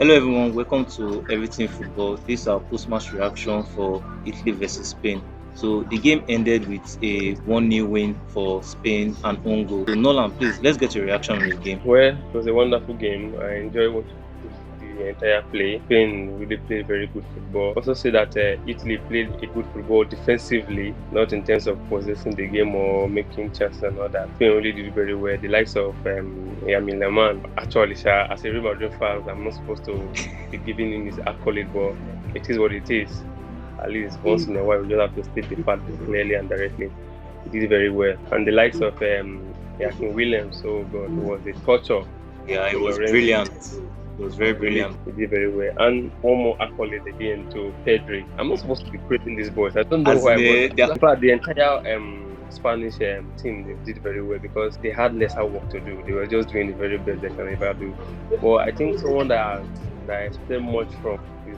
Hello everyone, welcome to Everything Football. This is our post-match reaction for Italy versus Spain. So the game ended with a 1-0 win for Spain and own goal. So Nolan, please let's get your reaction on the game. Well, it was a wonderful game. I enjoyed watching the entire play. Spain really played very good football. Also say that Italy played a good football defensively, not in terms of possessing the game or making chances and all that. Spain really did very well. The likes of YAMAL. Actually, as a Real Madrid fan, I'm not supposed to be giving him his accolade, but it is what it is. At least once in a while, we just have to state the fact clearly and directly. He did very well. And the likes of King Williams, oh God, it was a torture. Yeah, it was brilliant. It was very brilliant. He did very well. And one more accolade again to PEDRI. I'm not supposed to be praising these boys. I don't know why. In fact, the entire Spanish team, they did very well because they had lesser work to do. They were just doing the very best they can ever do. But I think someone that I expect much from is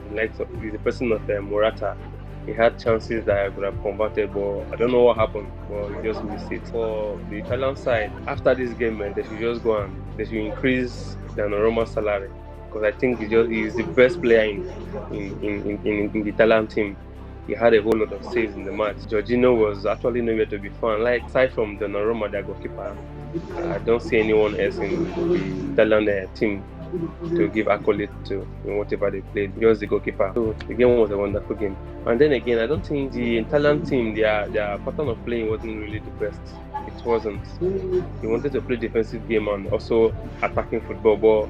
the person of Morata. He had chances that I could have converted, but I don't know what happened. But he just missed it. For the Italian side, after this game, they should just go and they should increase Donnarumma's salary because I think he's the best player in the Italian team. He had a whole lot of saves in the match. Jorginho was actually nowhere to be found. Like aside from Donnarumma, their goalkeeper, I don't see anyone else in the Italian team to give accolade to whatever they played, just the goalkeeper. So the game was a wonderful game. And then again, I don't think the Italian team, their pattern of playing wasn't really the best. It wasn't. They wanted to play defensive game and also attacking football, but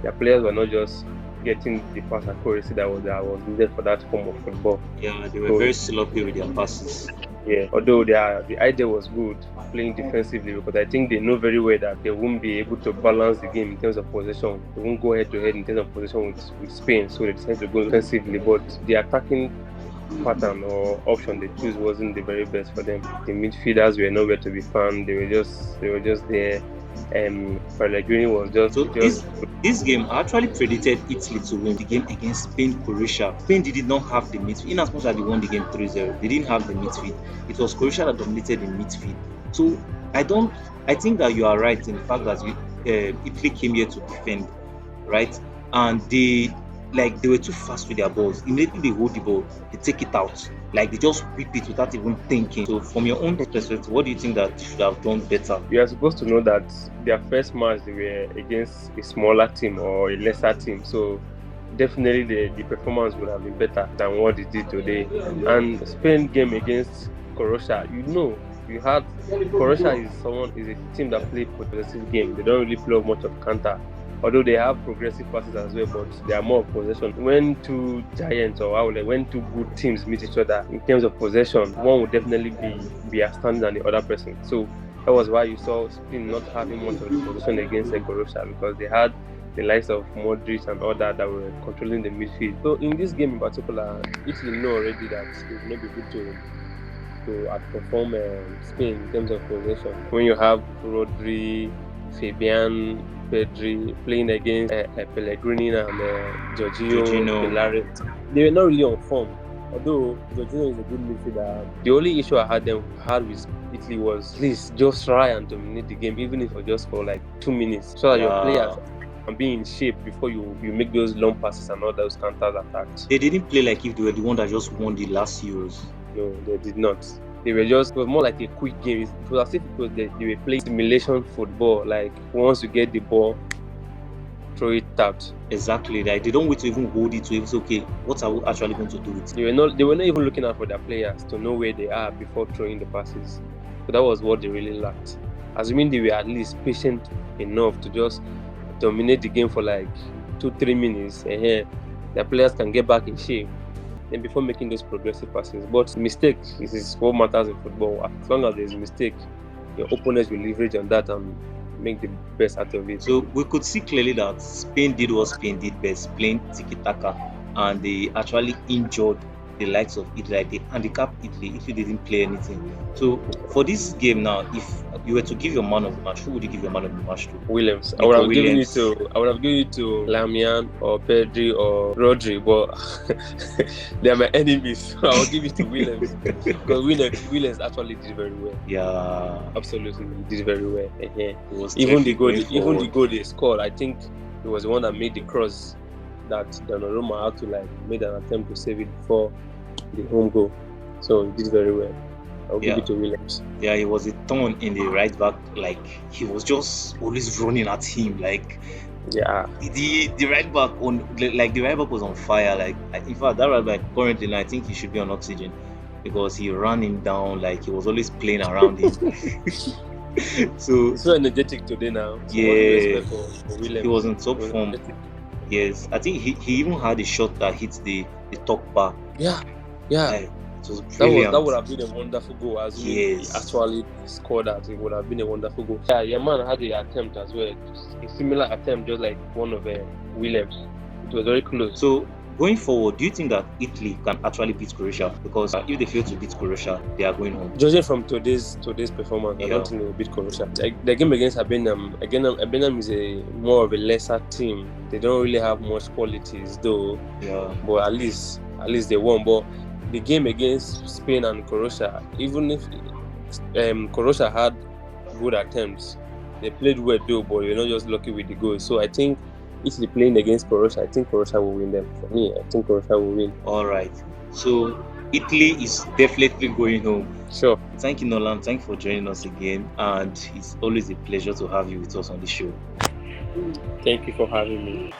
their players were not just getting the pass accuracy that was needed for that form of football. Yeah, they were very sloppy with their passes. Yeah, although the idea was good, playing defensively, because I think they know very well that they won't be able to balance the game in terms of possession. They won't go head to head in terms of possession with Spain, so they decided to go defensively. But the attacking pattern or option they choose wasn't the very best for them. The midfielders were nowhere to be found. They were just there. Pellegrini was just this game. I actually predicted Italy to win the game against Spain, Croatia. Spain did not have the midfield. In as much as they won the game 3-0, they didn't have the midfield. It was Croatia that dominated the midfield. So I think that you are right in the fact that Italy came here to defend, right? And they were too fast with their balls. Immediately they hold the ball, they take it out. Like they just whip it without even thinking. So from your own perspective, what do you think that they should have done better? You are supposed to know that their first match they were against a smaller team or a lesser team. So definitely the performance would have been better than what they did today. And Spain game against Croatia, you had Croatia is a team that play possessive game. They don't really play much of counter. Although they have progressive passes as well, but they are more of possession. When two giants when two good teams meet each other in terms of possession, one would definitely be outstanding than the other person. So that was why you saw Spain not having much of the possession against Croatia because they had the likes of Modric and all that were controlling the midfield. So in this game in particular, Italy know already that it will not be good to outperform Spain in terms of possession. When you have Rodri, Fabian, PEDRI playing against Pellegrini and Jorginho, they were not really on form. Although Jorginho is a good midfielder, the only issue I had with Italy was please just try and dominate the game, even if it was just for like 2 minutes, so that your players can be in shape before you make those long passes and all those counter attacks. They didn't play like if they were the one that just won the last Euros. No, they did not. It was more like a quick game. It was as if they were playing simulation football. Like once you get the ball, throw it out. Exactly. Like they don't wait to even hold it to even say, okay, what are we actually going to do with it? They were not even looking out for their players to know where they are before throwing the passes. So that was what they really lacked. Assuming they were at least patient enough to just dominate the game for like 2-3 minutes, and their players can get back in shape. And before making those progressive passes. But mistake is what matters in football. As long as there's a mistake, your opponents will leverage on that and make the best out of it. So we could see clearly that Spain did what Spain did best, playing tiki-taka, and they actually injured the likes of Italy. Like they handicapped Italy. Italy didn't play anything. So for this game now, if you were to give your man of the match, who would you give your man of the match to? Williams. I would have given it to Lamian or PEDRI or Rodri, but they are my enemies. So I will give it to Williams because Williams actually did very well. Yeah, absolutely, he did very well. Even the goal they scored, I think it was the one that made the cross that Donnarumma had to made an attempt to save it before the home goal. So he did very well. I'll give it to Williams. Yeah, he was a thorn in the right back. He was just always running at him. The right back the right back was on fire. In fact, that right back currently, I think he should be on oxygen because he ran him down. He was always playing around him. So he's so energetic today now. So what do you expect for Williams? He was in top form. Yes, I think he even had a shot that hit the top bar. Yeah. It was brilliant. That would have been a wonderful goal as he actually scored that. It would have been a wonderful goal. Yeah, Yamal had the attempt as well. A similar attempt, just like one of Williams. It was very close. So going forward, do you think that Italy can actually beat Croatia? Because if they fail to beat Croatia, they are going home. Judging from today's performance, I don't think they will beat Croatia. The game against Abenam is more of a lesser team. They don't really have much qualities though. Yeah. But at least they won. But the game against Spain and Croatia, even if Croatia had good attempts, they played well though, but you're not just lucky with the goal. So I think if they're playing against Croatia, I think Croatia will win them. For me, I think Croatia will win. All right. So Italy is definitely going home. Sure. Thank you, Nolan. Thank you for joining us again. And it's always a pleasure to have you with us on the show. Thank you for having me.